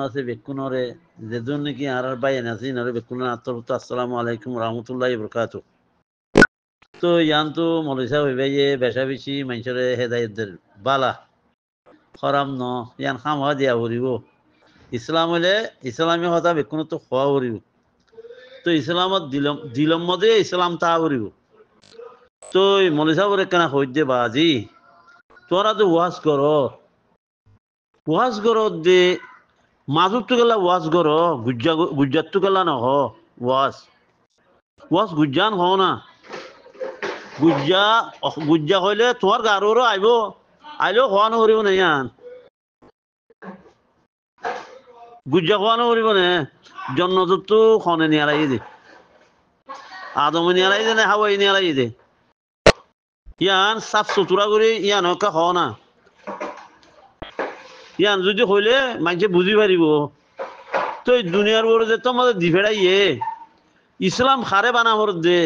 আছে বেকুনরে যেজন নাকি আর ভাই নাসিন আর বেকুন আত্মরত আসসালামু আলাইকুম রহমতুল্লাহি বরকাতু। তো ইয়ান তো মলিসা হইবে যে বেশা বেশি মানুষের হেদায়তদের বালা খরাম ন ইয়ান খাম হওয়া দিয়া হরিব ইসলাম হইলে ইসলামী কথা বেকুন তো খোয়া হরিব। তো ইসলামত দিলম মধ্যে ইসলাম তা হরিব। তো মলিসা বলে কেনা হইত দে বাজি তোরা তো ওয়াজ করো দে মাজুর তো গেলা ওয়াজ করো গুজ্জাত তো গেলা নহ ওয়াজ গুজ্জান হ না গুজ্জা হইলে তোমার গারোরও আইব আইলেও খোয়ানো করিব না ইয়ান গুজ্জা খোয়ানো করিব না জন্নতত তো খনে নিয়ালাই দে আদমে নিয়ালাই দে না হাওয়াই নিয়ালাই দে ইয়ান সাফ সুতরা করে ইয়ান হকা হ না ইয়ান যদি হইলে মানুষে বুঝি পারিব। তো এই দুনিয়ার বড় যে তোমাদের দিফেড়াইয়ে ইসলাম খারে বানা ভরত দে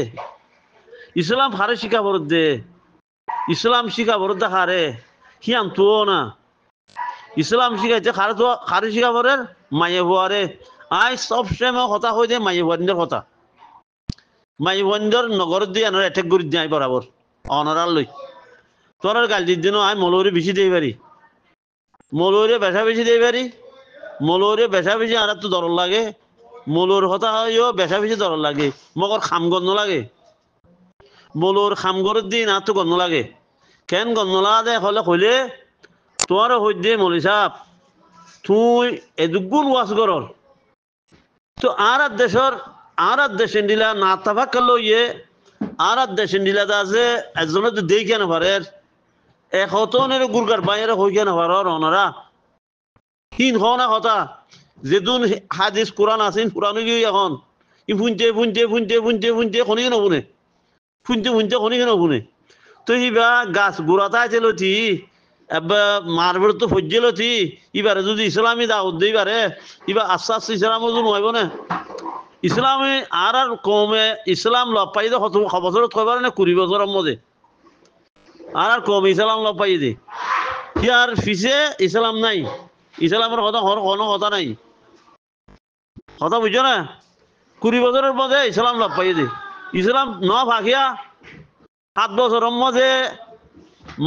ইসলাম খারে শিখা ভরত দে ইসলাম শিখা ভরত দে খারে হিয়ান তো না ইসলাম শিখাইছে খারে তো খারে শিখা ভরের মায়ে ভুয়ারে আই সব সময় কথা হয়ে দে মায়ে ভুয়ার কথা মায়ে ভুয়ার নগর দিয়ে আনার অ্যাটেক করে দিয়ে বরাবর অনারার লই তোর গাল দিন আই মলৌরি বেশি দিয়ে পারি মলৌরে বেশা বেশি দিয়ে পারি মলৌরে বেশা বেশি আর তো দর লাগে মলুর কথা হইও বেশা বেশি দর লাগে মগর খাম গন্ধ লাগে মলুর খাম গরের দিন আর তো গন্ধ লাগে কেন গন্ধ লাগে হলে কইলে তোমার হইতে মলি সাহ তুই এদুগুণ ওয়াজ করর তো আর দেশ দিলা না তাফা করলো ইয়ে আর দেশ দিলা আছে একজনে তো দেই কেন পারে একতনের গুরগার বাইরে হই কেন পারর ওনারা হিন হনা কথা যেদিন হাদিস কোরআন আছেন পুরানো গিয়ে এখন ই ফুনতে খনি নবুনে ফুনতে খনি নবুনে তো ইবা গাছ গোড়াতে আছে লতি এবার মারবের তো ফজ্জে লতি এবারে যদি ইসলামী দাওয়াত দিই পারে এবার আস্তে আস্তে ইসলাম নইব না ইসলামী আর কমে ইসলাম লব পাই দে বছর কয়বার না 20 বছরের মধ্যে আর কমে ইসলাম লব পাই দে ইয়ার ফিসে ইসলাম নাই ইসলামের কথা কোনো কথা নাই কথা বুঝছো না 20 বছরের মধ্যে ইসলাম লাভ পাই দে ইসলাম ন ভাগিয়া 7 বছরের মধ্যে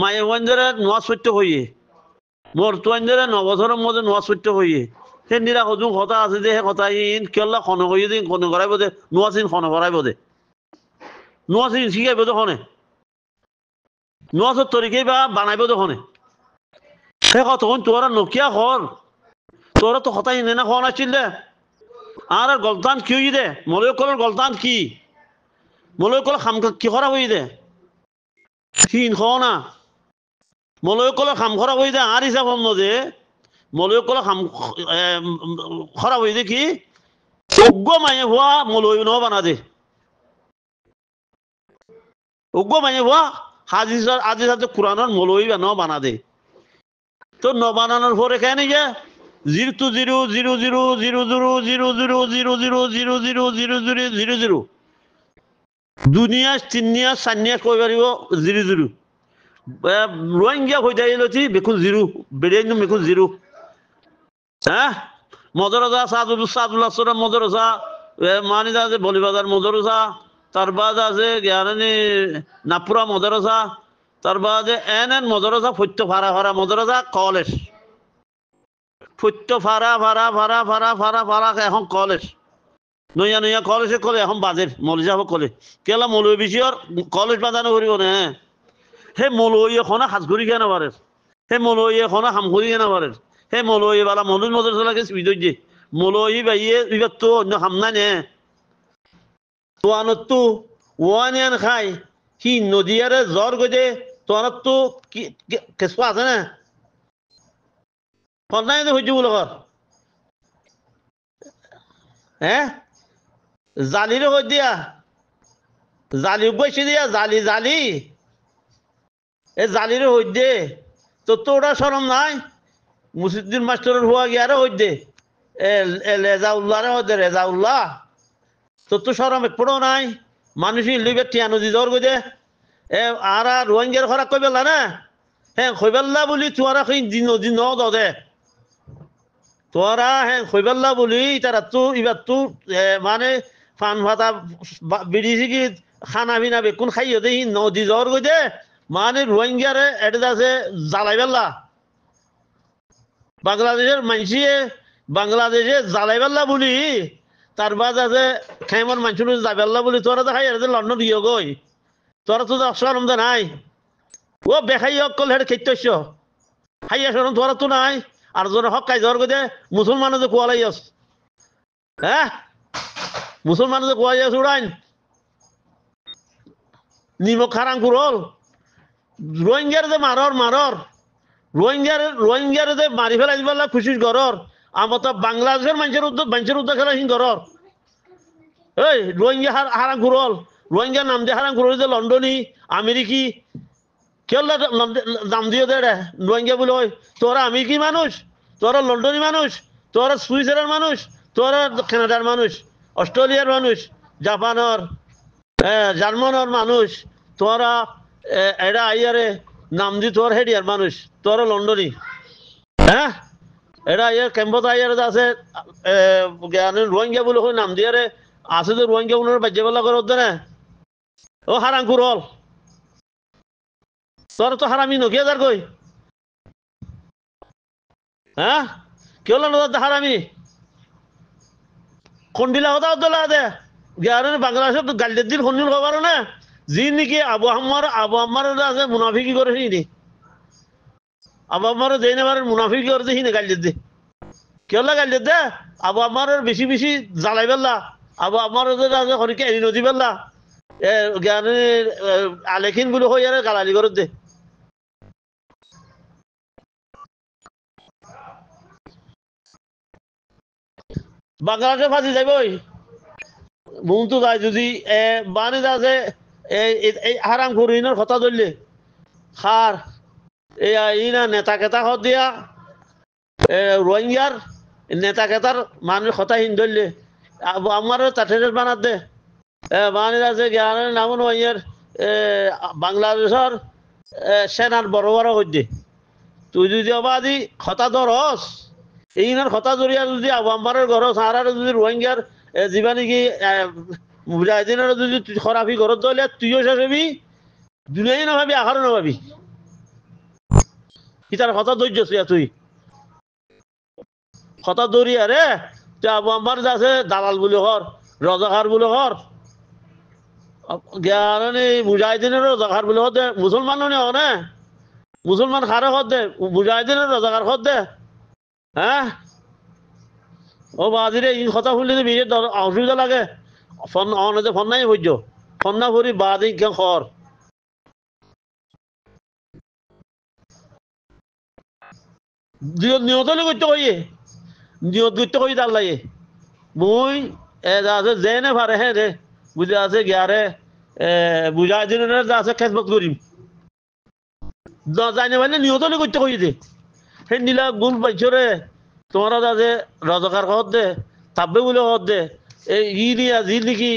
মায়েগঞ্জের নোয়া সত্য হইয়ে মর্তুয়াঞ্জের 9 বছরের মধ্যে নোয়া সত্য হইয়ে সে নিরা সজুং কথা আছে যে সে কথা ইন কেলা খন করিয়ে দিন খন করাইব দে নোয়া চিন খন করাইব দে নোয়া চিন শিখাইব দে খনে নোয়া তরিকেই বা বানাইব দে খনে সে কতক্ষণ তোরা নকিয়া খর তোরা তো কথা ইনে না খন আছিল দে আর গলতান কি হই দে মলয় কলের গলতান কি মলয় কল খাম কি খরা হই দে হিন খ না মলয় কলে খাম খরা হই দে আর হিসাব মধ্যে মলয় কলে খাম খরা হই দে কি অজ্ঞ মায়ে হওয়া মলয় ন বানা দে অজ্ঞ মায়ে হওয়া আজি সাথে কোরআনের মলয় ন বানা দে তো ন বানানোর পরে কেন যে 0 দুনিয়া তিনিয়া চানিয়া কই পারিব 0 রোহিঙ্গা হয়ে যাইলছি বেকুন 0 বেড়ে বেকুন 0 হ্যাঁ মদরসা সাদুল্লাহ মদরসা মানিদা আছে বলিবাজার মদরসা তার বাদ আছে জ্ঞানী নাপুরা মদরসা তার বাদে এন মদরসা ফত্য ফারা মদরসা কলেজ ফত্য ফারা এখন কলেজ নইয়া কলেজে কলে এখন বাজের মলি যাব কলে কেলা মলুই বিষয়র কলেজ বাজানো করিব না হে মলুই এখনো হাজ ঘুরি কেন পারে হে মলুই এখনো হাম ঘুরি কেন পারে হে মলুই বালা মলুই মদরসা লাগে সুবিধা যে মলুই বাইয়ে এবার তো অন্য হাম না নে তোয়ানত তো ওয়ানিয়ান খাই সি নদীয়ারে জ্বর গজে তোয়ানত তো কেঁচুয়া আছে না সদায় হইছে বলে ঘর হ্যাঁ জালিরে হই দিয়া জালি বসে দিয়া জালি এ জালিরে হই দে তোর তো ওটা সরম নাই মুসিদ্দিন মাস্টারের হওয়া গিয়ারে হই দে রেজাউল্লাহরে হই দে রেজাউল্লাহ তোর তো সরম একপড়ও নাই মানুষ লইবে টিয়া নদী জ্বর গজে আর রোহিঙ্গার খরা কই পেলা না হ্যাঁ কই পেলা বলি তোমার নদী ন দে তোরা হ্যাঁ হইবাল্লা বলি তারা তো এবার তো মানে ফান ভাতা বিড়ি কি খানা বিনা বেকুন খাইও দেখি নদী জ্বর গই দে মানে রোহিঙ্গারে এটা আছে জ্বালাই বেল্লা বাংলাদেশের মানসিয়ে বাংলাদেশে জ্বালাই বেল্লা বলি তার বাদ আছে খেমন মানুষ যাবেল্লা বলি তোরা তো খাই আছে লন্ডন দিয়ে গই তোরা তো অসরম নাই ও বেখাই অকল হেড খেতে খাই আসন তোরা তো নাই আর জন হক খাই জ্বর গই দে মুসলমানও যে কোয়ালাই আস হ্যাঁ মুসলমান যে কোয়াই আস উড়াইন নিমক খারাং কুরল রোহিঙ্গার যে মারর রোহিঙ্গার যে মারি ফেলাই দিবার খুশি ঘরর আমার তো বাংলাদেশের মানুষের উদ্যোগ খেলা সিং ঘরর এই রোহিঙ্গা হারাং কুরল রোহিঙ্গা নাম দিয়ে হারাং কুরল যে লন্ডনী আমেরিকি কেউ নাম দিয়ে দে রোহিঙ্গা বলে ওই তোরা আমেরিকি মানুষ তোরা লন্ডনী মানুষ তোরা সুইজারল্যান্ড মানুষ তোরা কানাডার মানুষ অস্ট্রেলিয়ার মানুষ জাপানের জার্মানের মানুষ তোরা এরা আইয়ারে নাম দি তোর হেডিয়ার মানুষ তোরা লন্ডনী হ্যাঁ এরা ইয়ার ক্যাম্পত আইয়ারে আছে রোহিঙ্গা বলে ওই নাম দিয়ারে আছে যে রোহিঙ্গা উনার বাজ্যবেলা করে না ও হারাঙ্কুর হল তোর তো হারামি নকিয়া যার কই হ্যাঁ কেউ হারামি খন্ডিলা হতা হতলা দে গিয়ারে বাংলাদেশত গালিদের দিন খন্ডিল খবর না যি নাকি আবু আম্মার আছে মুনাফিকি করে নি আবু আম্মার যেই নেবার মুনাফিকি করে দেখি না গালিদের দে কেউ গালিদের দে আবু আম্মার বেশি বেশি জ্বালাই পেলা আবু আম্মার আছে হরিকে এড়ি নদী পেলা জ্ঞানে আলেখিন বলে হই আর গালালি করে দে বাংলাদেশে ফাঁসি যাবই বুমতো যায় যদি বানে আছে এই হারাম করিনের কথা ধরলে খার এই না নেতা কেতা হত দিয়া রোহিঙ্গার নেতা কেতার মানুষ কথা হিন ধরলে আমার তাতে বানাত দে বানে আছে জ্ঞান নাম রোহিঙ্গার বাংলাদেশের সেনার বড় বড় হইতে তুই যদি অবাদি কথা ধরস এইনার কথা জড়িয়া যদি আমার ঘর সারার যদি রোহিঙ্গার যিবা নাকি মুজাহিদিনের যদি খরাফি ঘরত ধরলে তুইও শেষ হবি দুনিয়াই নাভাবি আহারও নাভাবি ইতার কথা ধৈর্য তুই কথা দৌড়িয়া রে তুই আমার যে আছে দালাল বলে হর রজাকার বলে হর জ্ঞান মুজাহিদিনের রজাকার বলে হর দে মুসলমানও নে হনে মুসলমান খারে হর দে মুজাহিদিনের রজাকার হর দে হ্যাঁ ও বাজিরে এই কথা শুনলে বিয়ের অসুবিধা লাগে ফোন অনেতে ফোন নাই হইজ ফোন না করি বাদি খর নিয়ত করতে কইয়ে নিয়ত করতে কই তার লাগে মুই আছে জেনে পারে হ্যাঁ রে বুঝে আছে গিয়ারে বুঝাই দিন আছে খেজমত করিম জানি মানে নিয়ত করতে কই দে সেই নীলা গুণ পাইছো রে তোমরা আছে রজকার হত দে তাব্বে বলে হত দে ই নিয়া জি নাকি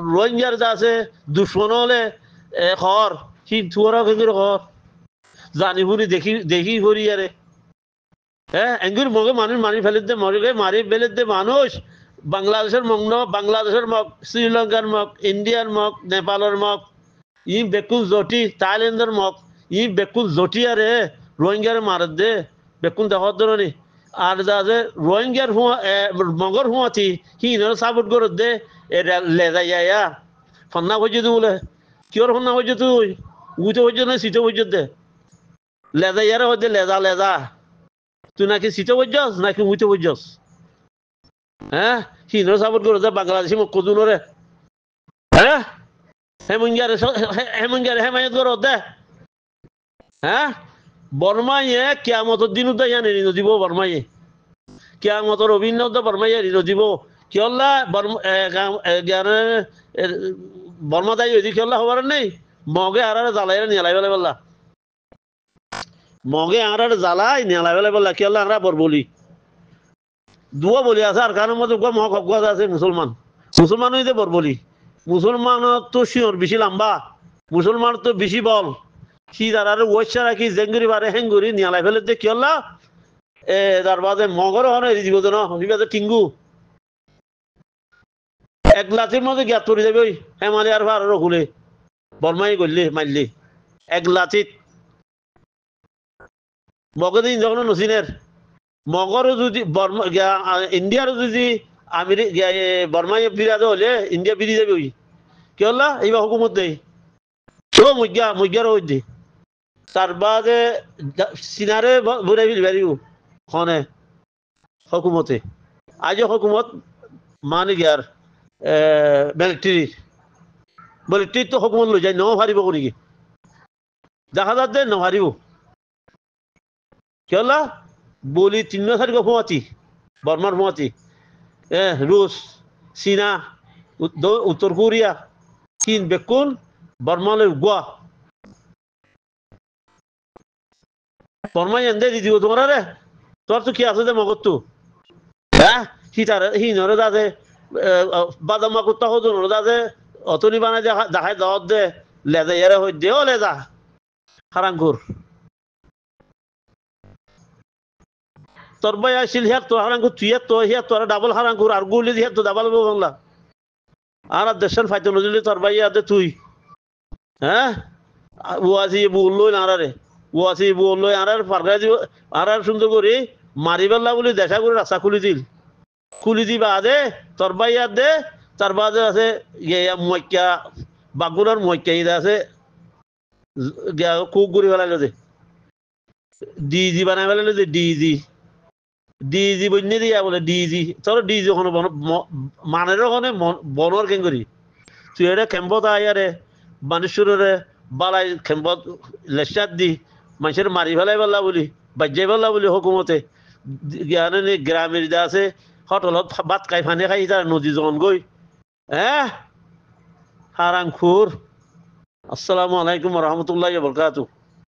রোহিঙ্গার যা আছে দুশ্মন হলে খর সি থুয়ারা খর জানি ফুরি দেখি করি আরে হ্যাঁ এঙ্গুর মগে মানুষ মারি ফেলে দে মরে মারি ফেলে দে মানুষ বাংলাদেশের মগ্ন বাংলাদেশের মগ শ্রীলঙ্কার মগ ইন্ডিয়ার মগ নেপালের মগ ই বেকুল জটি থাইল্যান্ডের মগ ই বেকুল জটি আরে রোহিঙ্গার মার দে বেকুল দেখার ধরনি আর যা যে রোহিঙ্গার মগর হুঁয়াতি হি সাপোর্ট করে দে লেজা ইয়া ফন্না হয়েছে তুই বলে কিয়র ফন্না হয়েছে তুই উইতে হয়েছে না শীতে হয়েছে দে লেজা ইয়ারে হয়ে লেজা তুই নাকি শীতে বইছস নাকি উইতে বইছস হ্যাঁ হিন্দু সাপোর্ট করে দে বাংলাদেশি মুখ কজুনরে হ্যাঁ হেমঙ্গারে হেমায়ত করে দে হ্যাঁ বর্মাইয়ে কেয়ামতর দিন উদ্যায় ঋণ দিব বর্মাইয়ে কেয়ামতর অভিন্ন বর্মাইয়ে ঋণ দিব কিয়ল্লা বর্মা দায়ী হইদি কিয়ল্লা হবার নেই মগে আর জ্বালাই নিয়ালাই বেলা বললা মগে আর জ্বালাই নিয়ালাই বেলা বললা কিয়ল্লা আমরা বর বলি দুয়া বলি আছে আর কারণের মধ্যে মগ হক আছে মুসলমান হইতে বর বলি মুসলমানের তো শিওর বেশি লম্বা মুসলমানের তো বেশি বল সি তার ওয়েসা রাখি জেঙ্গুরি বারে হেঙ্গুরি নিয়ালাই ফেলে দে কিয়ল্লা তার বাদে মগর হন দিব তো না টিঙ্গু এক লাঠির মধ্যে গিয়া তরি যাবে ওই হেমালিয়ার ভার রকুলে বর্মাই করলে মারলে এক লাঠিত মগদিন যখন নসিনের মগরও যদি ইন্ডিয়ারও যদি বর্মাই বিরাজ হলে ইন্ডিয়া বিরি যাবে ওই কি হল্লা এইবার হুকুমত দেই ও মুগ্যার ওই দি তার বাদে সিনারে বুড়াই ফেলি পারিব খনে হকুমতে আজ হকুমত মানে গিয়ার মিলিটারি তো হকুমত লৈ যায় নও হারিব করি দেখা যাচ্ছে ন হারিব কি হল্লা বলি 3-4 ফোঁয়াতি বর্মার ফোঁয়াতি রুশ চীনা উত্তর কোরিয়া চীন বেকুন বর্মালৈ গোয়া বর্মাই এনে দি দিব তোমার রে তোর তো কি আছে যে মগজটো হ্যাঁ সি নরে দাদে বাদামা কুত্তা হতো নরে দাদে অতনি বানাই দেখাই দাওয়াত দে লেজা ইয়ারে হই দে ও লেজা হারাঙ্কুর তোর ভাই আসিল হিয়ার তো হারাঙ্কুর তুই তো হিয়ার তোরা ডাবল হারাঙ্কুর আর গুলি হিয়ার তো ডাবল বাংলা আর দেশের ফাইতে নজরুলি তোর ভাই আদে তুই হ্যাঁ ও আসি বললো না রে ও আসি বললো আর ফারগাই দিব আর সুন্দর করে মারি পেলা বলে দেখা করে রাস্তা খুলি দিবা আদে তোর ভাই দে তার বাদে আছে মইকা বাগুনার মইকা ইদা আছে কুক ঘুরি ফেলাইলো যে ডিজি বানাই ফেলাইলো যে ডিজি বন্যে দিয়া বলে ডিজি তোর ডিজি ওখানে মানের ওখানে বনর কেন করি তুই এটা খেম্পত আয়ারে মানুষরে বালাই খেম্পত লেসার দি মানুষের মারি ফেলাই পেলা বলি বাজ্যাই পেলা বলি হুকুমতে জ্ঞানে গ্রামের যা আছে হটলত ভাত খাই ফানি খাই তার নদী জন গই হ্যাঁ হারাং খুর আসসালামু আলাইকুম রহমতুল্লাহ বরকাতু